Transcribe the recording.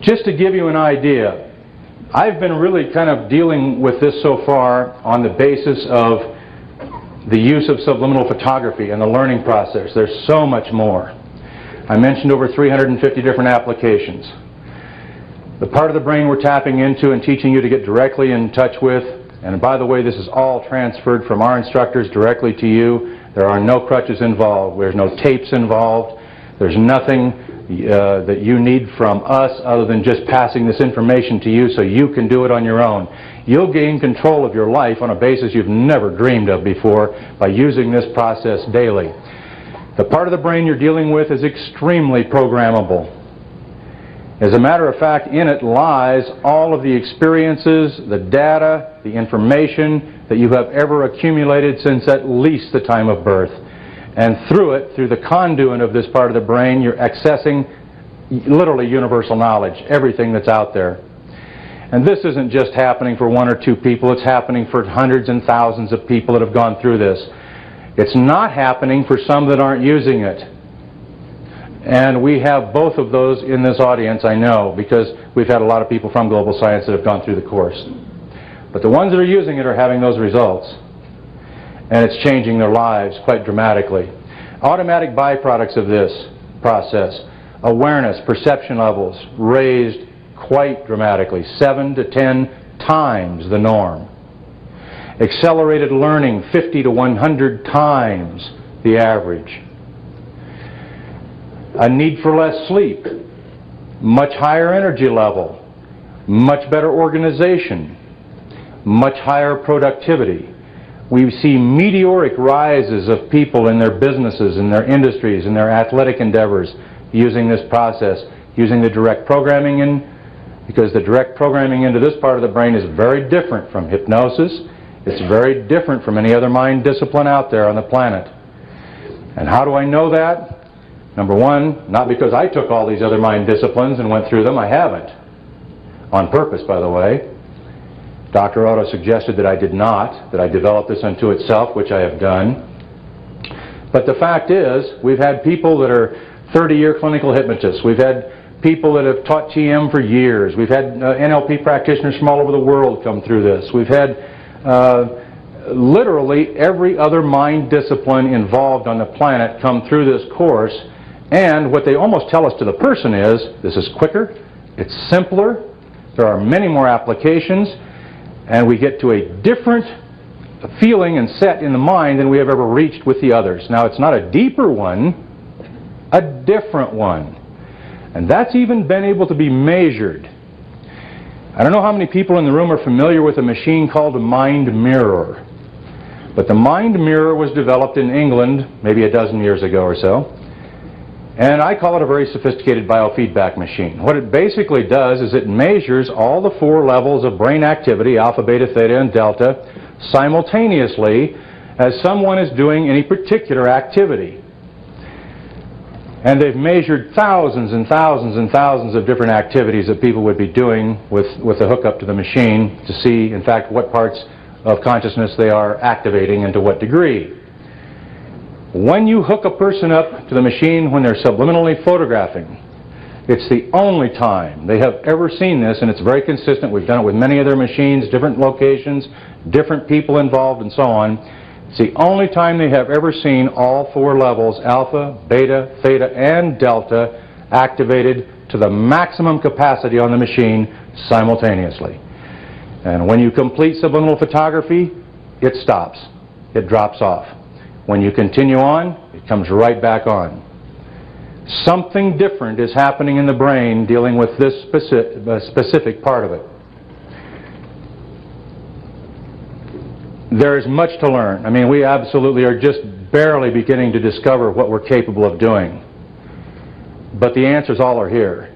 Just to give you an idea, I've been really kind of dealing with this so far on the basis of the use of subliminal photography and the learning process. There's so much more. I mentioned over 350 different applications. The part of the brain we're tapping into and teaching you to get directly in touch with, and by the way, this is all transferred from our instructors directly to you. There are no crutches involved. There's no tapes involved. There's nothing that you need from us other than just passing this information to you so you can do it on your own. You'll gain control of your life on a basis you've never dreamed of before by using this process daily. The part of the brain you're dealing with is extremely programmable. As a matter of fact, in it lies all of the experiences, the data, the information that you have ever accumulated since at least the time of birth. And through it, through the conduit of this part of the brain, you're accessing literally universal knowledge, everything that's out there. And this isn't just happening for one or two people, it's happening for hundreds and thousands of people that have gone through this. It's not happening for some that aren't using it. And we have both of those in this audience, I know, because we've had a lot of people from Global Science that have gone through the course. But the ones that are using it are having those results. And it's changing their lives quite dramatically. Automatic byproducts of this process: awareness, perception levels raised quite dramatically, 7 to 10 times the norm. Accelerated learning, 50 to 100 times the average. A need for less sleep, much higher energy level, much better organization, much higher productivity. We see meteoric rises of people in their businesses, in their industries, in their athletic endeavors using this process, using the direct programming in, because the direct programming into this part of the brain is very different from hypnosis. It's very different from any other mind discipline out there on the planet. And how do I know that? Number one, not because I took all these other mind disciplines and went through them. I haven't. On purpose, by the way. Dr. Otto suggested that I did not, that I develop this unto itself, which I have done. But the fact is, we've had people that are 30-year clinical hypnotists. We've had people that have taught TM for years. We've had NLP practitioners from all over the world come through this. We've had literally every other mind discipline involved on the planet come through this course. And what they almost tell us to the person is, this is quicker, it's simpler, there are many more applications, and we get to a different feeling and set in the mind than we have ever reached with the others. Now, it's not a deeper one, a different one. And that's even been able to be measured. I don't know how many people in the room are familiar with a machine called a mind mirror. But the mind mirror was developed in England maybe a dozen years ago or so. And I call it a very sophisticated biofeedback machine. What it basically does is it measures all the 4 levels of brain activity, alpha, beta, theta, and delta, simultaneously as someone is doing any particular activity. And they've measured thousands and thousands and thousands of different activities that people would be doing with the hookup to the machine to see, in fact, what parts of consciousness they are activating and to what degree. When you hook a person up to the machine when they're subliminally photographing, it's the only time they have ever seen this, and it's very consistent. We've done it with many other machines, different locations, different people involved, and so on. It's the only time they have ever seen all 4 levels, alpha, beta, theta, and delta, activated to the maximum capacity on the machine simultaneously. And when you complete subliminal photography, it stops. It drops off. When you continue on, it comes right back on. Something different is happening in the brain dealing with this specific part of it. There is much to learn. I mean, we absolutely are just barely beginning to discover what we're capable of doing. But the answers all are here.